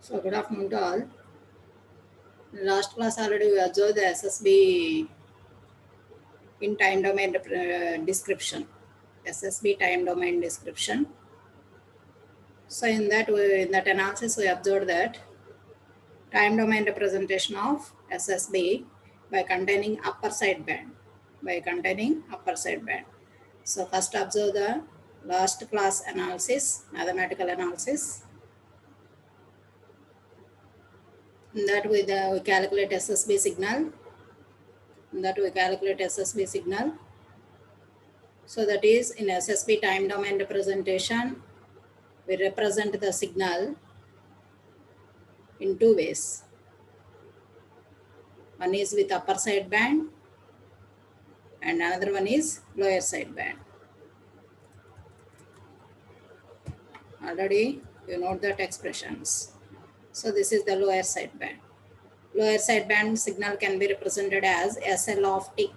So good afternoon to all. In last class already we observed the SSB in time domain description. SSB time domain description. So in that analysis we observed that time domain representation of SSB by containing upper side band. So first observe the last class analysis, mathematical analysis. In that we calculate SSB signal. So that is in SSB time domain representation, we represent the signal in two ways. One is with upper side band and another one is lower side band. Already you note that expressions. So this is the lower side band. Lower side band signal can be represented as SL of T.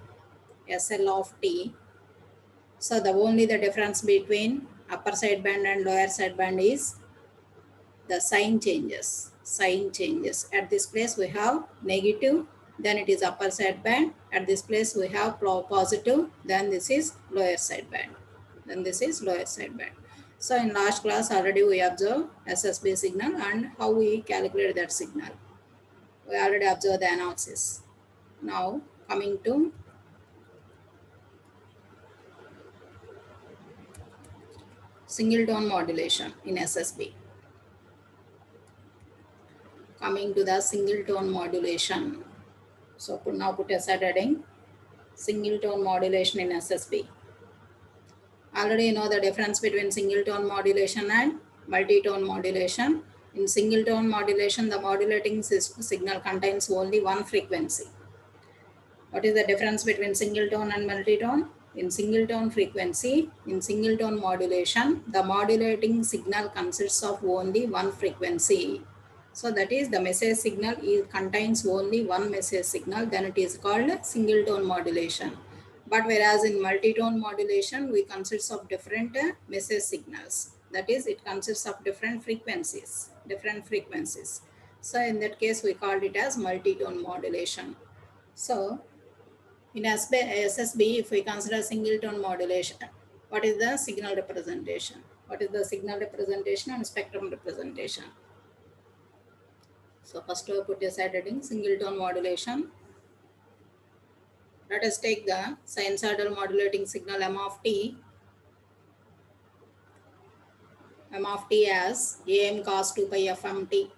So only the difference between upper side band and lower side band is the sign changes. At this place we have negative, then it is upper side band. At this place we have positive, then this is lower side band. So in last class already we observed SSB signal and how we calculate that signal. We already observed the analysis. Now coming to single tone modulation in SSB. Coming to the single tone modulation. So now put aside heading single tone modulation in SSB. Already you know the difference between single tone modulation and multi-tone modulation. In single tone modulation, the modulating signal contains only one frequency. What is the difference between single tone and multi-tone? In single tone modulation, the modulating signal consists of only one frequency. So that is the message signal contains only one message signal, then it is called single tone modulation. But whereas in multi-tone modulation, we consists of different message signals. That is, it consists of different frequencies. So in that case, we called it as multi-tone modulation. So in SSB, if we consider single tone modulation, what is the signal representation? And spectrum representation? So first we put aside heading single tone modulation. Let us take the sinusoidal modulating signal M of t as AM cos 2 pi fmt.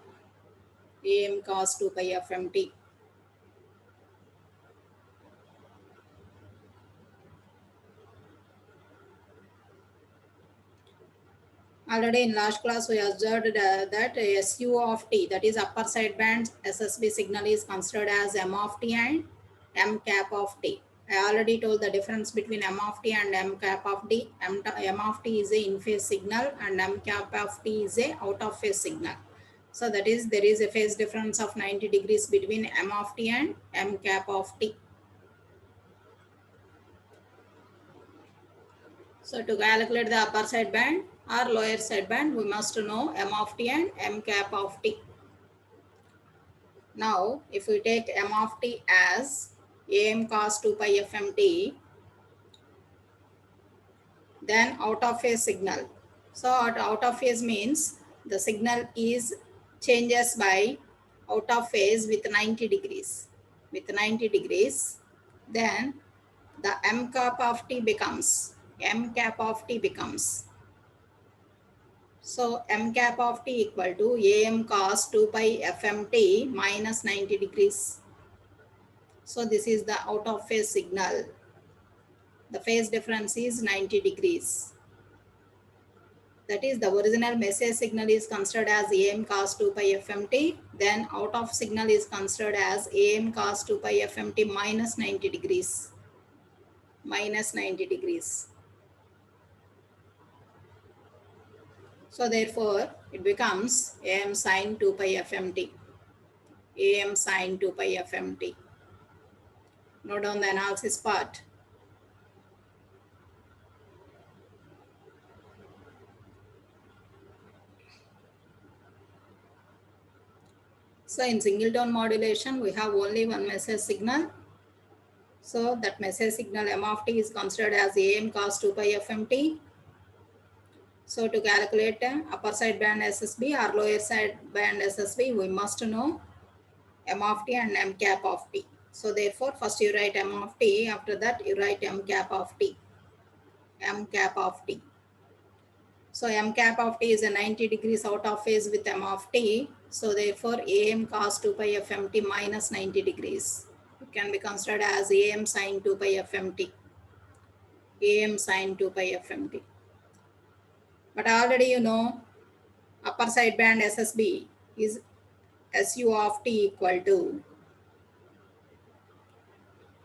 Already in last class we observed that SU of t, that is upper side band SSB signal, is considered as M of t and M cap of t. I already told the difference between M of t and M cap of t. M of t is a in phase signal and M cap of t is a out of phase signal. So that is, there is a phase difference of 90 degrees between M of t and M cap of t. So to calculate the upper side band or lower side band, we must know M of t and M cap of t. Now, if we take M of t as AM cos 2 pi fmt, then out of phase signal. So out of phase means the signal is changes by out of phase with 90 degrees. Then the M cap of t becomes so M cap of t equal to AM cos 2 pi fmt minus 90 degrees. So this is the out of phase signal. The phase difference is 90 degrees. That is, the original message signal is considered as AM cos 2 pi fmt. Then out of signal is considered as AM cos 2 pi fmt minus 90 degrees. So therefore, it becomes AM sin 2 pi fmt. Note down the analysis part. So in single tone modulation, we have only one message signal. So that message signal m of t is considered as am cos 2 pi fmt. So to calculate upper side band SSB or lower side band SSB, we must know m of t and m cap of t. So therefore, first you write m of t, after that you write m cap of t. M cap of t. So m cap of t is a 90 degrees out of phase with m of t. So therefore, am cos 2 pi fmt minus 90 degrees. It can be considered as am sin 2 pi fmt. Am sin 2 pi fmt. But already you know upper side band SSB is SU of t equal to,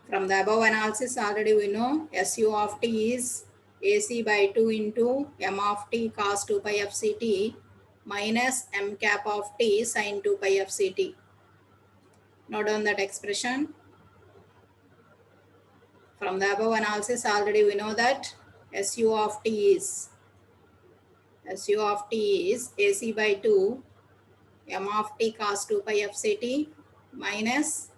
from the above analysis already we know SU of t is AC by 2 into m of t cos 2 pi fct minus m cap of t sin 2 pi fct. Note down that expression. From the above analysis already we know that SU of t is AC by 2 m of t cos 2 pi fct minus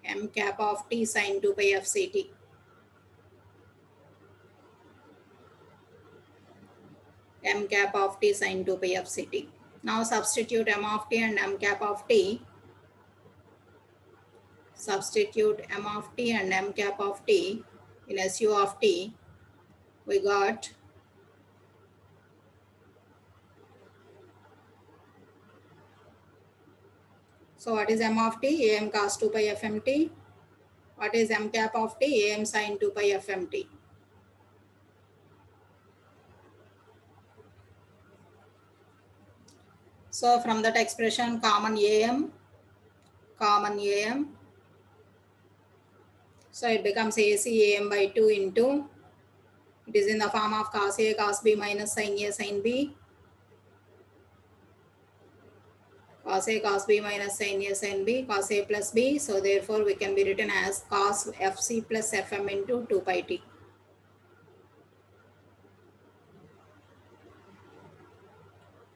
m cap of t sin 2 pi fct. M cap of t sin 2 pi fct. Now substitute m of t and m cap of t. Substitute m of t and m cap of t in SU of t. We got so what is m of t? Am cos 2 pi fmt. What is m cap of t? Am sin 2 pi fmt. So from that expression common am. So it becomes AC am by 2 into, it is in the form of cos A cos B minus sin A sin B. Cos A cos B minus sin A sin B, cos A plus B. So therefore we can be written as cos Fc plus Fm into 2 pi t.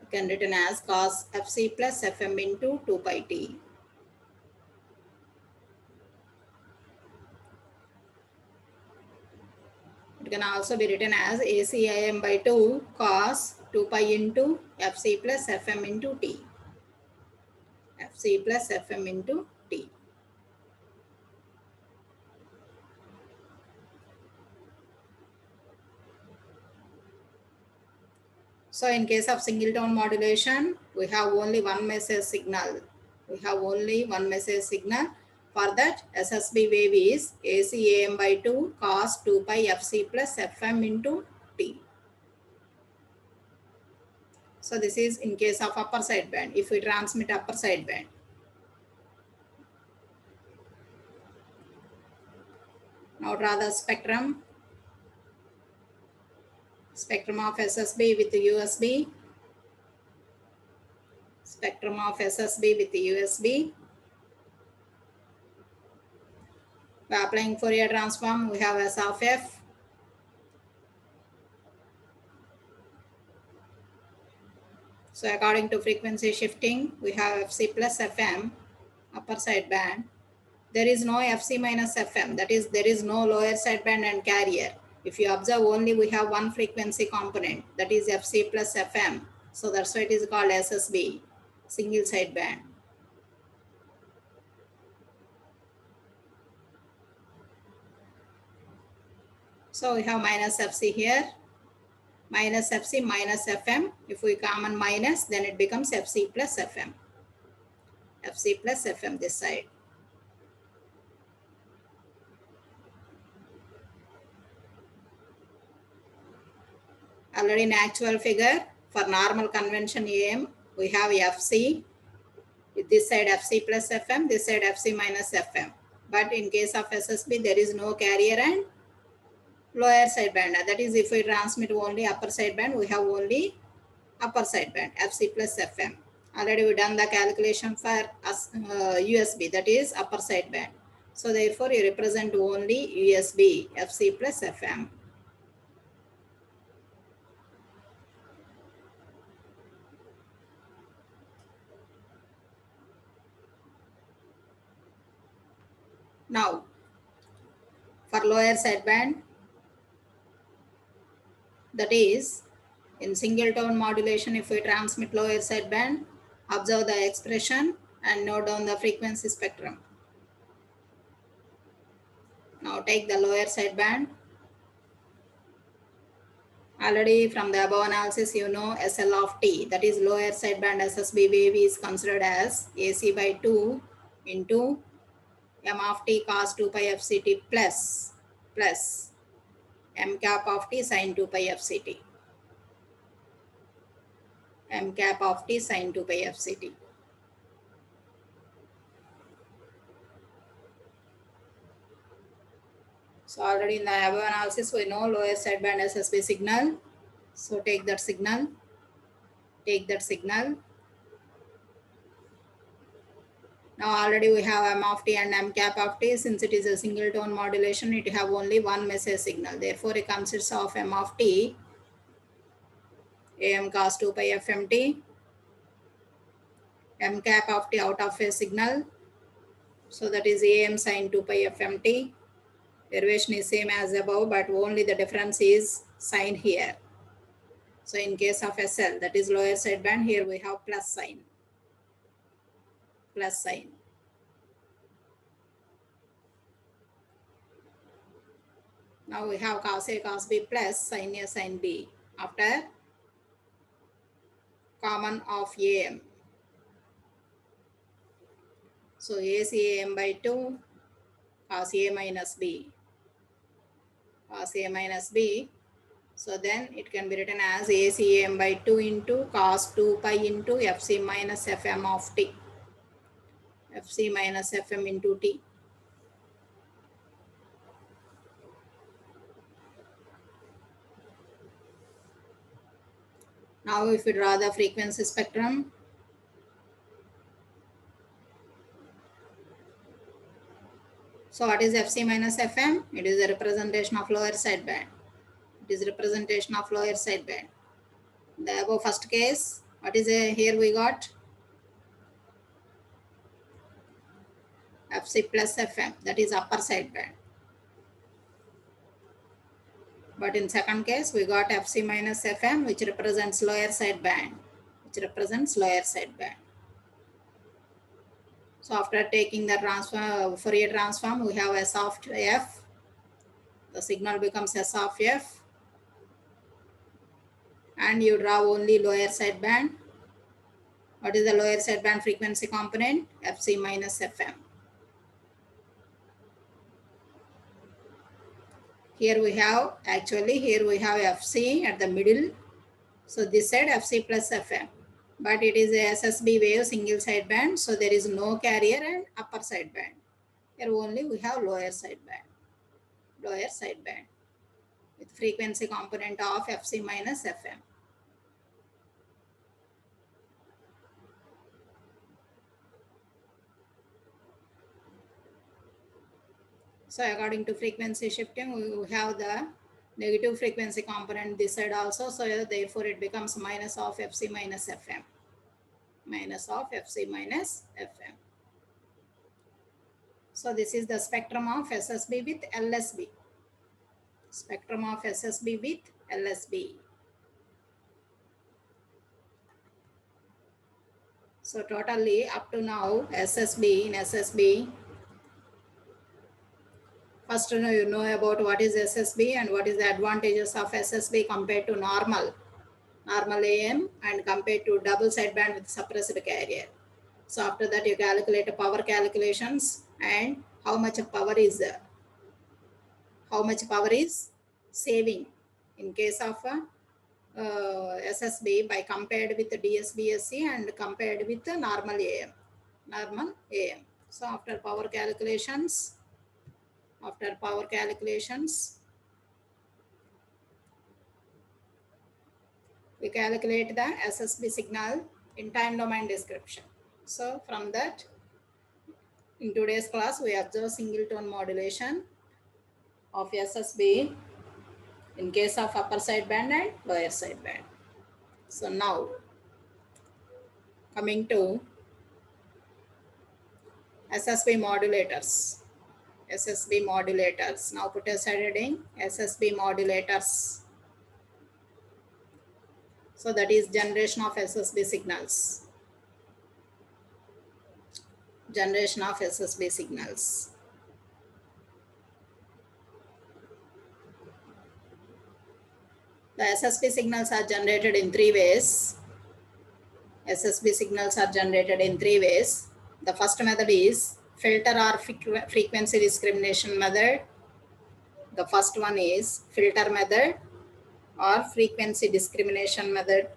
We can written as cos Fc plus Fm into 2 pi t. It can also be written as ACIM by 2 cos 2 pi into Fc plus Fm into t. Fc plus Fm into t. So in case of single tone modulation, we have only one message signal. For that, SSB wave is ACAM by 2 cos 2 pi Fc plus Fm into t. So this is in case of upper side band, if we transmit upper side band. Now draw the spectrum. Spectrum of SSB with USB. Spectrum of SSB with USB. By applying Fourier transform, we have S of F. So according to frequency shifting, we have Fc plus Fm, upper side band. There is no Fc minus Fm, that is there is no lower side band and carrier. If you observe only we have one frequency component, that is Fc plus Fm. So that's why it is called SSB, single side band. So we have minus Fc here, minus Fc minus Fm. If we common minus, then it becomes Fc plus Fm. Fc plus Fm this side. Already in actual figure, for normal convention AM, we have Fc, this side Fc plus Fm, this side Fc minus Fm. But in case of SSB, there is no carrier and lower side band. That is, if we transmit only upper side band, we have only upper side band, Fc plus Fm. Already we done the calculation for USB, that is upper side band. So therefore, you represent only USB, Fc plus Fm. Now, for lower sideband, that is, in single tone modulation, if we transmit lower sideband, observe the expression and note down the frequency spectrum. Now take the lower sideband. Already from the above analysis, you know SL of T, that is lower sideband SSB wave is considered as AC by 2 into M of T cos 2 pi FCT plus M cap of T sin 2 pi FCT. M cap of T sin 2 pi FCT. So already in the above analysis, we know lower sideband SSB signal. So take that signal. Now already we have M of T and M cap of T. Since it is a single tone modulation, it have only one message signal. Therefore, it consists of M of T, AM cos 2 pi FMT, M cap of T out of phase signal. So that is AM sin 2 pi FMT. Derivation is same as above, but only the difference is sign here. So in case of SL, that is lower sideband, here we have plus sign. Now we have cos A cos B plus sin A sin B after common of AM. So ACAM by 2 cos A minus B. So then it can be written as ACAM by 2 into cos 2 pi into FC minus FM of T. FC minus FM into T. Now if we draw the frequency spectrum, so what is FC minus FM? It is a representation of lower sideband. The above first case, what is here we got? FC plus FM, that is upper sideband. But in second case, we got FC minus FM, which represents lower sideband. So after taking the Fourier transform, we have S of F. The signal becomes S of F. And you draw only lower sideband. What is the lower sideband frequency component? FC minus FM. Here we have FC at the middle. So this side FC plus FM. But it is a SSB wave single sideband. So there is no carrier and upper sideband. Here only we have lower sideband with frequency component of FC minus FM. So according to frequency shifting, we have the negative frequency component this side also. So therefore it becomes minus of FC minus FM. So this is the spectrum of SSB with LSB. So totally up to now SSB, first you know about what is SSB and what is the advantages of SSB compared to normal AM and compared to double sideband with suppressed carrier. So after that you calculate power calculations and how much power is saving in case of SSB by compared with the DSBSC and compared with the normal AM. So after power calculations, we calculate the SSB signal in time domain description. So from that, in today's class, we observe single tone modulation of SSB in case of upper sideband and lower sideband. So now, coming to SSB modulators. SSB modulators. Now put aside heading SSB modulators. So that is generation of SSB signals. Generation of SSB signals. The SSB signals are generated in three ways. SSB signals are generated in three ways. The first method is filter or frequency discrimination method. The first one is filter method or frequency discrimination method.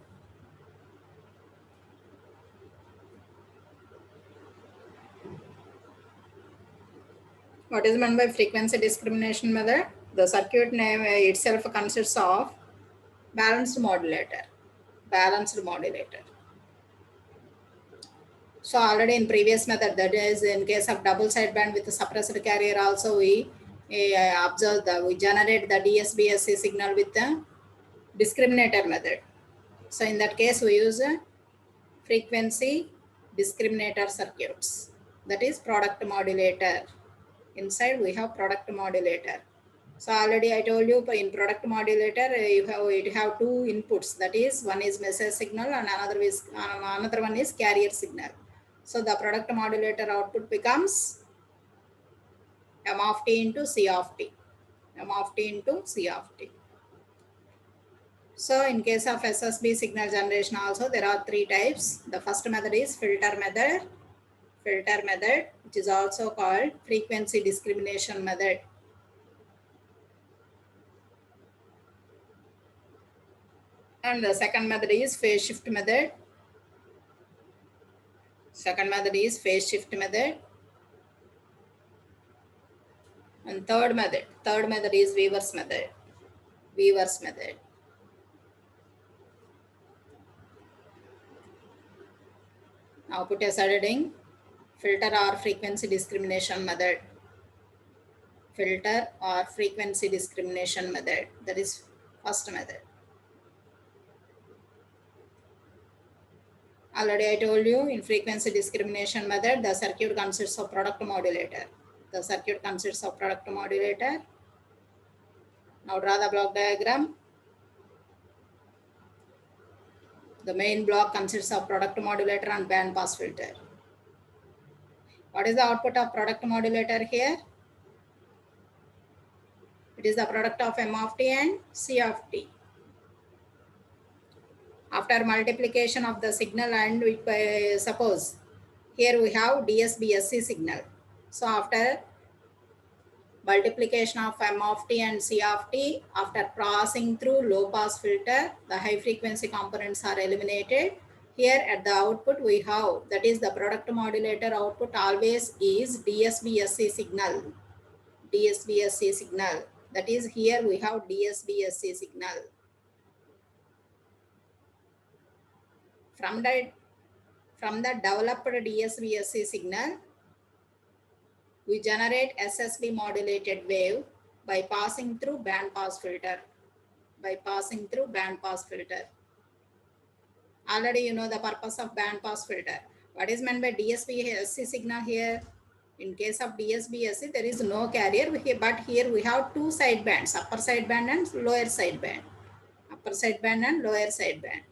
What is meant by frequency discrimination method? The circuit name itself consists of balanced modulator. Balanced modulator. So already in previous method, that is in case of double sideband with the suppressor carrier also, we observe we generate the DSBSC signal with the discriminator method. So in that case, we use frequency discriminator circuits. That is product modulator. Inside we have product modulator. So already I told you in product modulator, it have two inputs. That is, one is message signal and another one is carrier signal. So the product modulator output becomes M of t into C of t. M of t into C of t. So in case of SSB signal generation also, there are three types. The first method is filter method, which is also called frequency discrimination method. And the second method is phase shift method. Second method is phase shift method. And third method is Weaver's method. Weaver's method. Now put aside heading filter or frequency discrimination method. Filter or frequency discrimination method. That is first method. Already I told you in frequency discrimination method, the circuit consists of product modulator. The circuit consists of product modulator. Now draw the block diagram. The main block consists of product modulator and band pass filter. What is the output of product modulator here? It is the product of M of t and C of t. After multiplication of the signal, and we suppose here we have DSBSC signal. So after multiplication of M of t and C of t, after passing through low pass filter, the high frequency components are eliminated. Here at the output we have, that is the product modulator output always is DSBSC signal. DSBSC signal. That is, here we have DSBSC signal. From the developed DSBSC signal, we generate SSB modulated wave by passing through band pass filter. Already you know the purpose of band pass filter. What is meant by DSBSC signal here? In case of DSBSC, there is no carrier, but here we have two side bands, upper side band and lower side band. Upper side band and lower side band.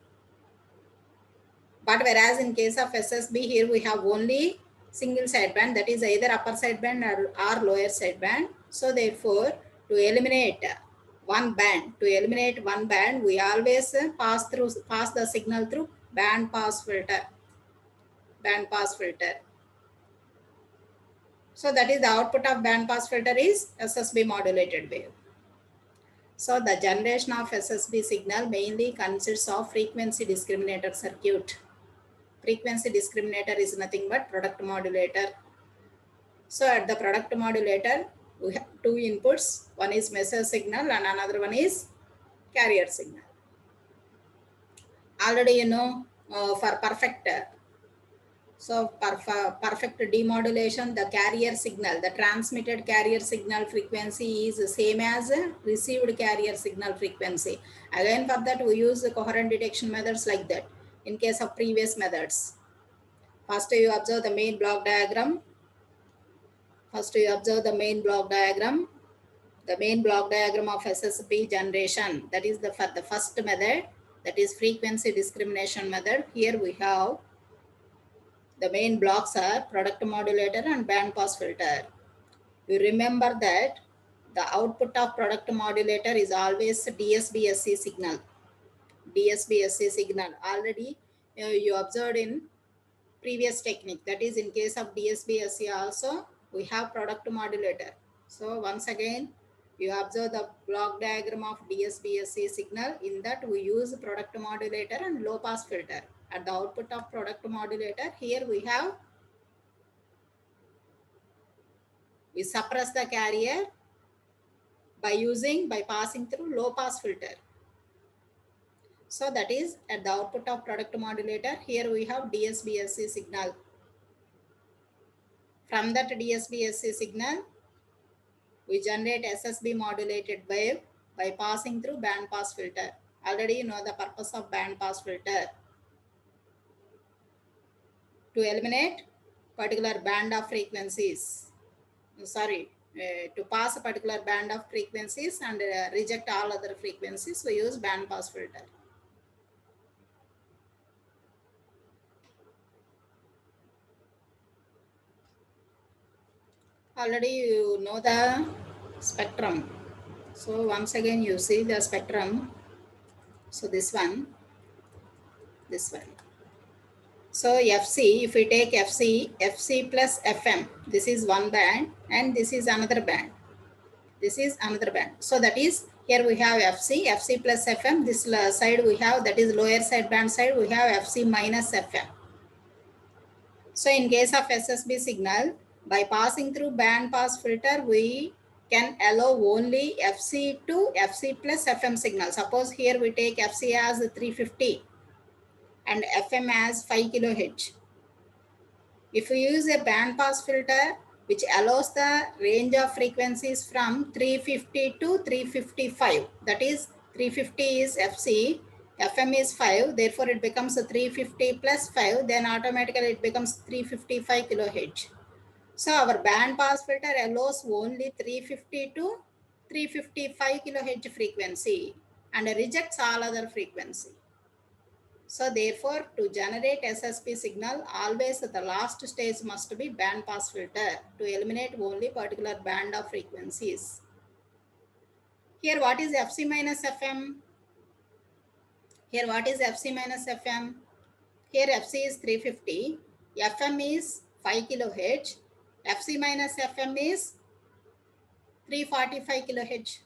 But whereas in case of SSB, here we have only single side band, that is either upper side band or lower side band. So therefore, to eliminate one band, we always pass the signal through band pass filter. So that is the output of band pass filter is SSB modulated wave. So the generation of SSB signal mainly consists of frequency discriminator circuit. Frequency discriminator is nothing but product modulator. So at the product modulator, we have two inputs. One is message signal and another one is carrier signal. Already you know for perfect demodulation, the carrier signal, the transmitted carrier signal frequency is the same as received carrier signal frequency. Again, for that we use the coherent detection methods like that. In case of previous methods, first you observe the main block diagram. First you observe the main block diagram. The main block diagram of SSB generation, that is for the first method, that is frequency discrimination method. Here we have the main blocks are product modulator and band pass filter. You remember that the output of product modulator is always DSBSC signal. DSBSC signal already you observed in previous technique, that is in case of DSBSC also we have product modulator. So once again you observe the block diagram of DSBSC signal. In that we use product modulator and low pass filter. At the output of product modulator, here we suppress the carrier by passing through low pass filter. So that is at the output of product modulator. Here we have DSBSC signal. From that DSBSC signal, we generate SSB modulated wave by passing through band pass filter. Already you know the purpose of band pass filter. To eliminate particular band of frequencies. To pass a particular band of frequencies and reject all other frequencies, we use band pass filter. Already you know the spectrum. So once again you see the spectrum. So this one. So FC, if we take FC plus FM, this is one band and this is another band. So that is, here we have FC plus FM. This side we have, that is lower side band side, we have FC minus FM. So in case of SSB signal, by passing through band pass filter, we can allow only FC to FC plus FM signal. Suppose here we take FC as 350 and FM as 5 kHz. If we use a band pass filter which allows the range of frequencies from 350 to 355, that is 350 is FC, FM is 5, therefore it becomes a 350 plus 5, then automatically it becomes 355 kHz. So our band pass filter allows only 350 to 355 kHz frequency and rejects all other frequency. So therefore, to generate SSB signal, always the last stage must be band pass filter to eliminate only particular band of frequencies. Here what is FC minus FM? Here what is FC minus FM? Here FC is 350, FM is 5 kHz, FC minus FM is 345 kHz.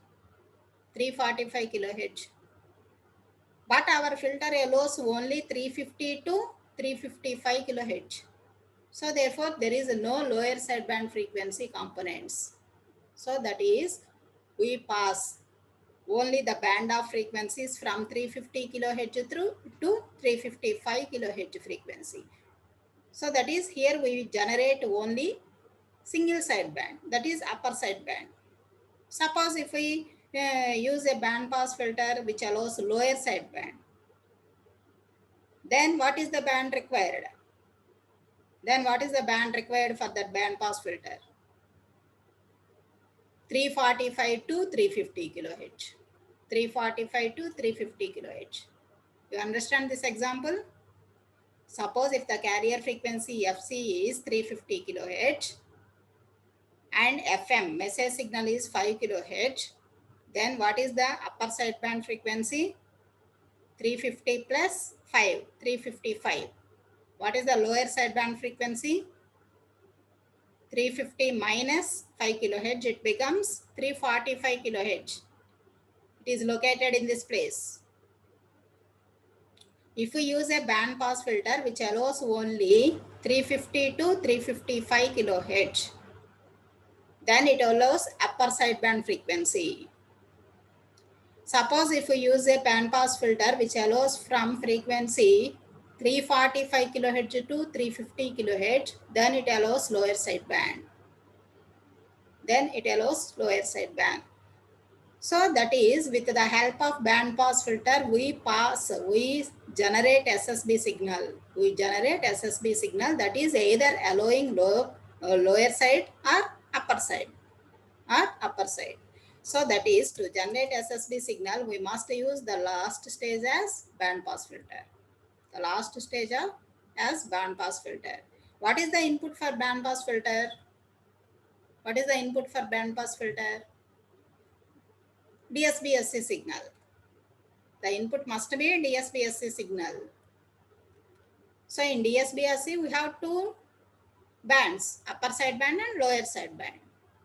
345 kHz. But our filter allows only 350 to 355 kHz. So therefore, there is no lower sideband frequency components. So that is, we pass only the band of frequencies from 350 kHz through to 355 kHz frequency. So that is, here we generate only single sideband, that is upper sideband. Suppose if we use a band pass filter which allows lower sideband, then what is the band required? Then what is the band required for that band pass filter? 345 to 350 kHz. 345 to 350 kHz. You understand this example? Suppose if the carrier frequency FC is 350 kHz and FM message signal is 5 kHz, then what is the upper sideband frequency? 350 plus 5, 355. What is the lower sideband frequency? 350 minus 5 kHz, it becomes 345 kHz. It is located in this place. If we use a band pass filter which allows only 350 to 355 kHz, then it allows upper sideband frequency. Suppose if we use a band pass filter which allows from frequency 345 kHz to 350 kHz, then it allows lower sideband. So that is, with the help of band pass filter, we generate SSB signal. That is either allowing lower side or upper side or upper side. So that is, to generate SSB signal, we must use the last stage as band pass filter. The last stage of as band pass filter. What is the input for band pass filter? What is the input for band pass filter? DSBSC signal. The input must be DSBSC signal. So in DSBSC, we have two bands, upper side band and lower side band.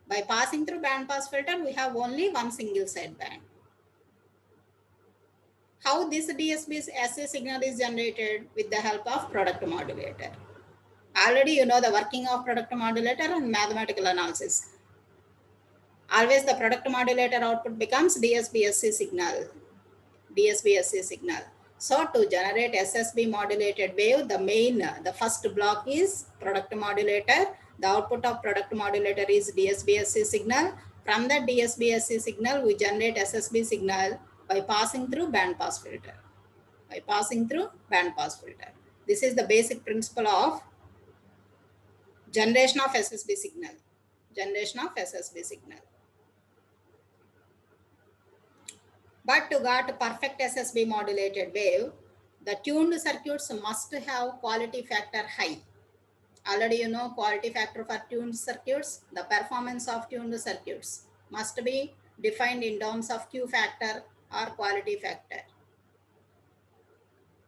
By passing through band pass filter, we have only one single side band. How this DSBSC signal is generated? With the help of product modulator. Already you know the working of product modulator and mathematical analysis. Always the product modulator output becomes DSBSC signal. DSBSC signal. So to generate SSB modulated wave, the first block is product modulator. The output of product modulator is DSBSC signal. From the DSBSC signal, we generate SSB signal by passing through band pass filter. By passing through band pass filter. This is the basic principle of generation of SSB signal. Generation of SSB signal. But to get perfect SSB modulated wave, the tuned circuits must have quality factor high. Already you know quality factor for tuned circuits. The performance of tuned circuits must be defined in terms of Q factor or quality factor.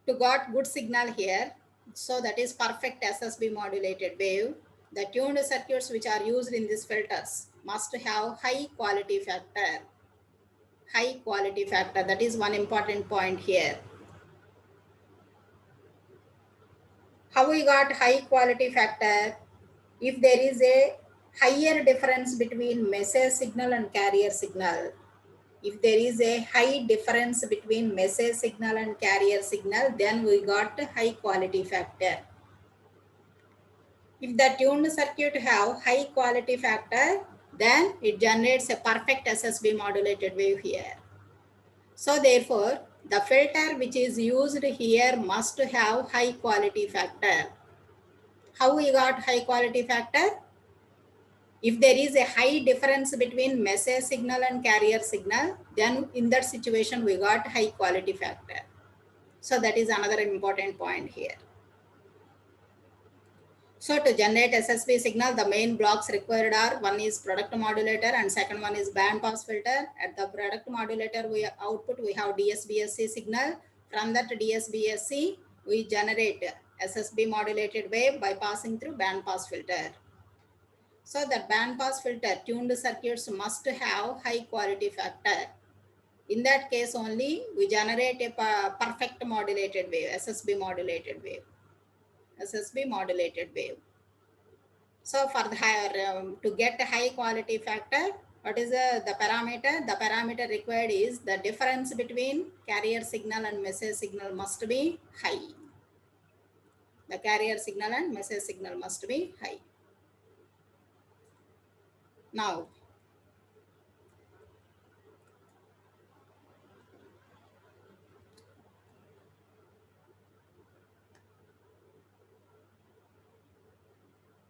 To get good signal here, so that is perfect SSB modulated wave, the tuned circuits which are used in these filters must have high quality factor. High quality factor, that is one important point here. How we got high quality factor? If there is a higher difference between message signal and carrier signal, if there is a high difference between message signal and carrier signal, then we got high quality factor. If the tuned circuit have high quality factor, then it generates a perfect SSB modulated wave here. So therefore, the filter which is used here must have high quality factor. How we got high quality factor? If there is a high difference between message signal and carrier signal, then in that situation we got high quality factor. So that is another important point here. So to generate SSB signal, the main blocks required are, one is product modulator and second one is band pass filter. At the product modulator output we have DSBSC signal. From that DSBSC we generate SSB modulated wave by passing through band pass filter. So the band pass filter tuned circuits must have high quality factor. In that case only we generate a perfect modulated wave, SSB modulated wave. SSB modulated wave. So for the higher, to get a high quality factor, what is the parameter? The parameter required is the difference between carrier signal and message signal must be high. The carrier signal and message signal must be high. Now,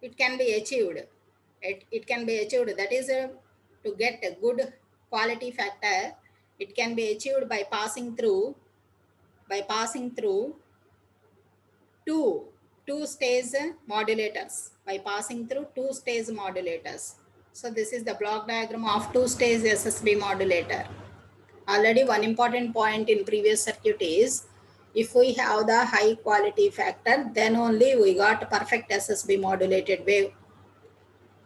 it can be achieved. It can be achieved. That is to get a good quality factor. It can be achieved by passing through two-stage modulators. By passing through two-stage modulators. So this is the block diagram of two-stage SSB modulator. Already one important point in previous circuit is, if we have the high quality factor, then only we got perfect SSB modulated wave.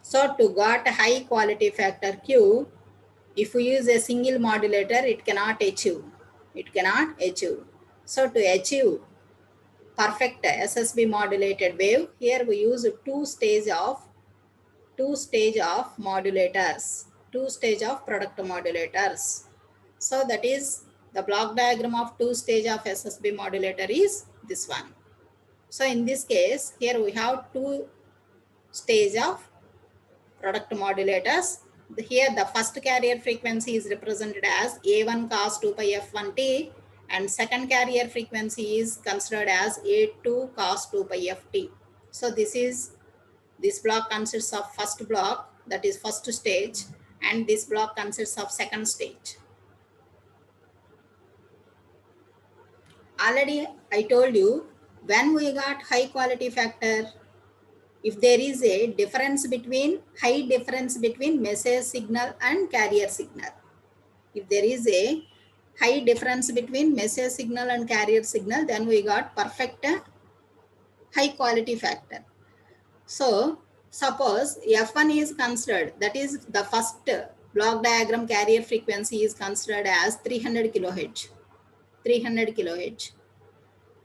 So to get high quality factor Q, if we use a single modulator, it cannot achieve. It cannot achieve. So to achieve perfect SSB modulated wave, here we use two stage of modulators, two stage of product modulators. So that is the block diagram of two stage of SSB modulator is this one. So in this case, here we have two stage of product modulators. Here the first carrier frequency is represented as A1 cos 2 pi f1t, and second carrier frequency is considered as A2 cos 2 pi ft. So this block consists of first block that is first stage, and this block consists of second stage. Already I told you, when we got high quality factor, if there is a high difference between message signal and carrier signal, if there is a high difference between message signal and carrier signal, then we got perfect high quality factor. So suppose F1 is considered, that is the first block diagram carrier frequency is considered as 300 kilohertz, 300 kilohertz,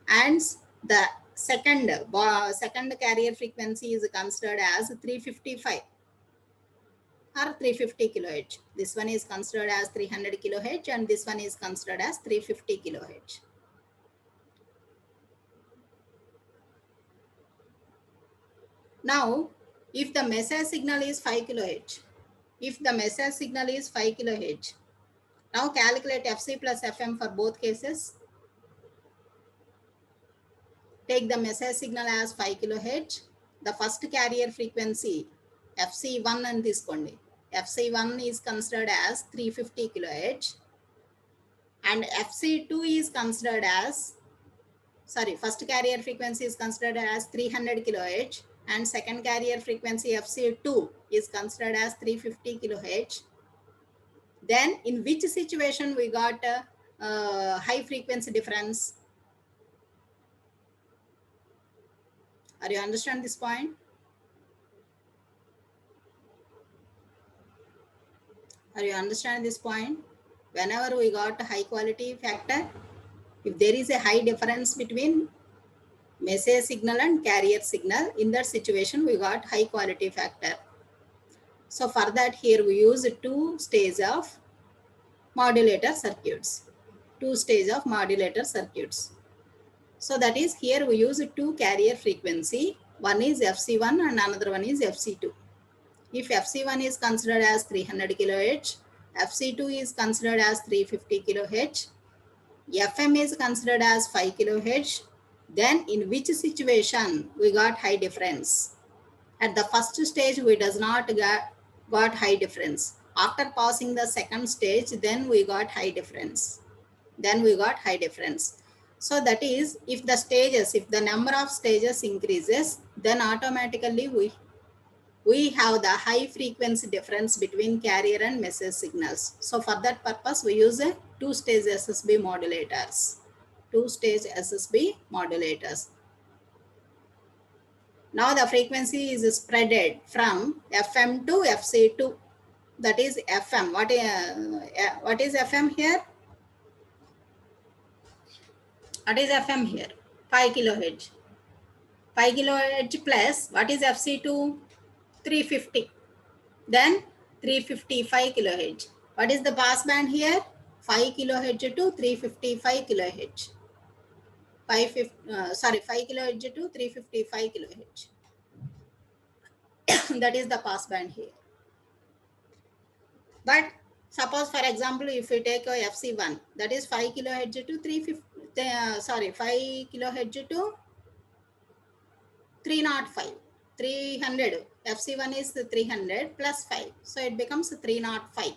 and the second carrier frequency is considered as 355 or 350 kilohertz. This one is considered as 300 kilohertz and this one is considered as 350 kilohertz. Now, if the message signal is 5 kilohertz, now calculate FC plus FM for both cases. Take the message signal as 5 kilohertz. The first carrier frequency FC1 and this kondi. FC1 is considered as 350 kilohertz and FC2 is considered as, first carrier frequency is considered as 300 kilohertz and second carrier frequency FC2 is considered as 350 kilohertz. Then in which situation we got a high frequency difference? Are you understand this point? Are you understand this point? Whenever we got a high quality factor, if there is a high difference between message signal and carrier signal, in that situation we got high quality factor. So for that, here we use two stages of modulator circuits. So that is, here we use two carrier frequency. One is FC1 and another one is FC2. If FC1 is considered as 300 kilohertz, FC2 is considered as 350 kilohertz, FM is considered as 5 kilohertz, then in which situation we got high difference? At the first stage, we does not got high difference. After passing the second stage, then we got high difference. So that is, if the number of stages increases, then automatically we have the high frequency difference between carrier and message signals. So for that purpose, we use a two-stage SSB modulators. Now the frequency is spreaded from FM to FC2. That is FM. What is FM here? What is FM here? 5 kilohertz. 5 kilohertz plus what is FC2? 350. Then 355 kilohertz. What is the pass band here? 5 kilohertz to 355 kilohertz. 5 kilohertz to 355 kilohertz. That is the pass band here. But suppose, for example, if we take a FC1, that is 5 kilohertz to 5 kilohertz to 305. 300. FC1 is 300 plus 5. So it becomes 305.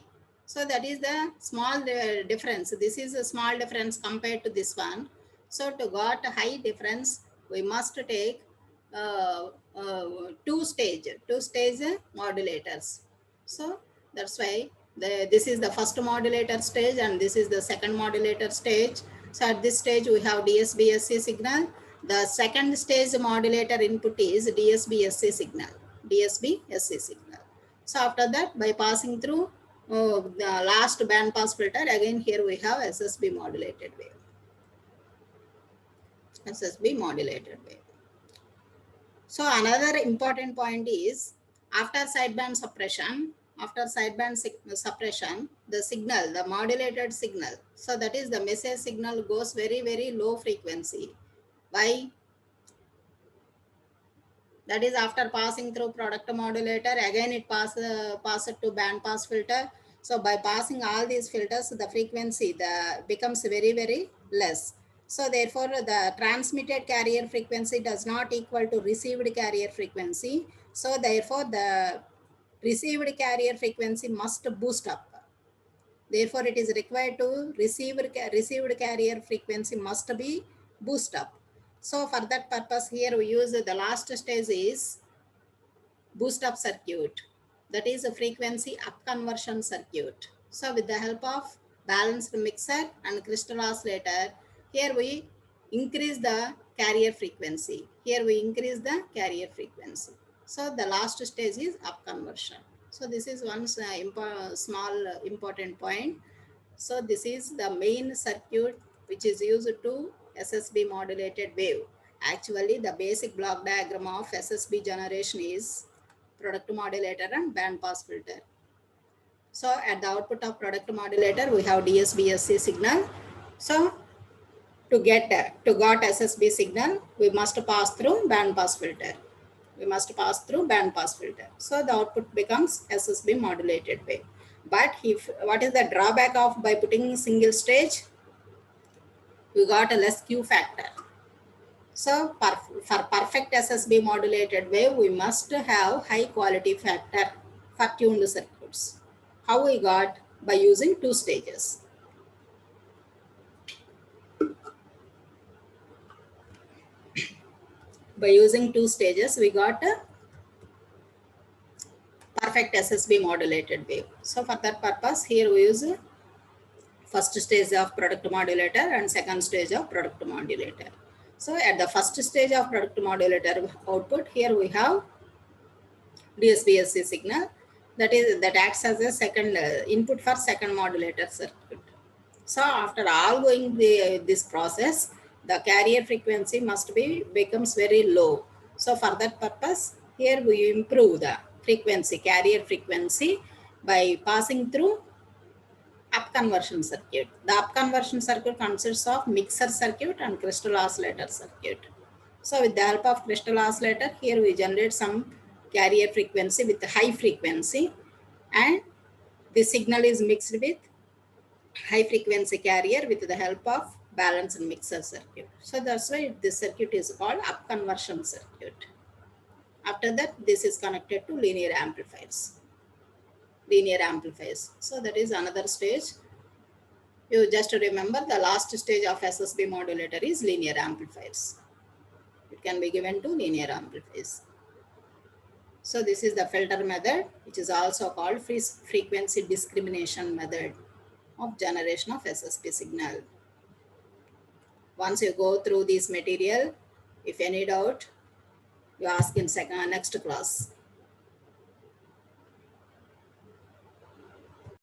So that is the small difference. This is a small difference compared to this one. So to got a high difference, we must take two-stage modulators. So that's why this is the first modulator stage and this is the second modulator stage. So at this stage we have DSB-SC signal. The second stage modulator input is DSB-SC signal. So after that, by passing through the last band pass filter, again here we have SSB modulated wave. So another important point is, after sideband suppression, the signal, the modulated signal, so that is the message signal goes very, very low frequency. Why? That is, after passing through product modulator, again it passes to band pass filter. So by passing all these filters, the frequency becomes very, very less. So therefore, the transmitted carrier frequency does not equal to received carrier frequency. So therefore, the received carrier frequency must boost up. Therefore, it is required to received carrier frequency must be boost up. So for that purpose, here we use the last stage is boost up circuit. That is a frequency up conversion circuit. So with the help of balanced mixer and crystal oscillator, here we increase the carrier frequency. Here we increase the carrier frequency. So the last stage is up conversion. So this is one small important point. So this is the main circuit which is used to SSB modulated wave. Actually, the basic block diagram of SSB generation is product modulator and band pass filter. So at the output of product modulator, we have DSBSC signal. So to got SSB signal, we must pass through band pass filter. We must pass through band pass filter. So the output becomes SSB modulated wave. But if what is the drawback of by putting single stage? We got a less Q factor. So for perfect SSB modulated wave, we must have high quality factor for tuned circuits. How we got? By using two stages. By using two stages, we got a perfect SSB modulated wave. So for that purpose, here we use first stage of product modulator and second stage of product modulator. So at the first stage of product modulator output, here we have DSBSC signal that acts as a second input for second modulator circuit. So after all going this process, the carrier frequency must be becomes very low. So for that purpose, here we improve the frequency, carrier frequency by passing through up conversion circuit. The up conversion circuit consists of mixer circuit and crystal oscillator circuit. So with the help of crystal oscillator, here we generate some carrier frequency with high frequency, and the signal is mixed with high frequency carrier with the help of balanced mixer circuit. So that's why this circuit is called up conversion circuit. After that, this is connected to linear amplifiers. So that is another stage. You just remember the last stage of SSB modulator is linear amplifiers. It can be given to linear amplifiers. So this is the filter method, which is also called frequency discrimination method of generation of SSB signal. Once you go through this material, if any doubt, you ask in next class.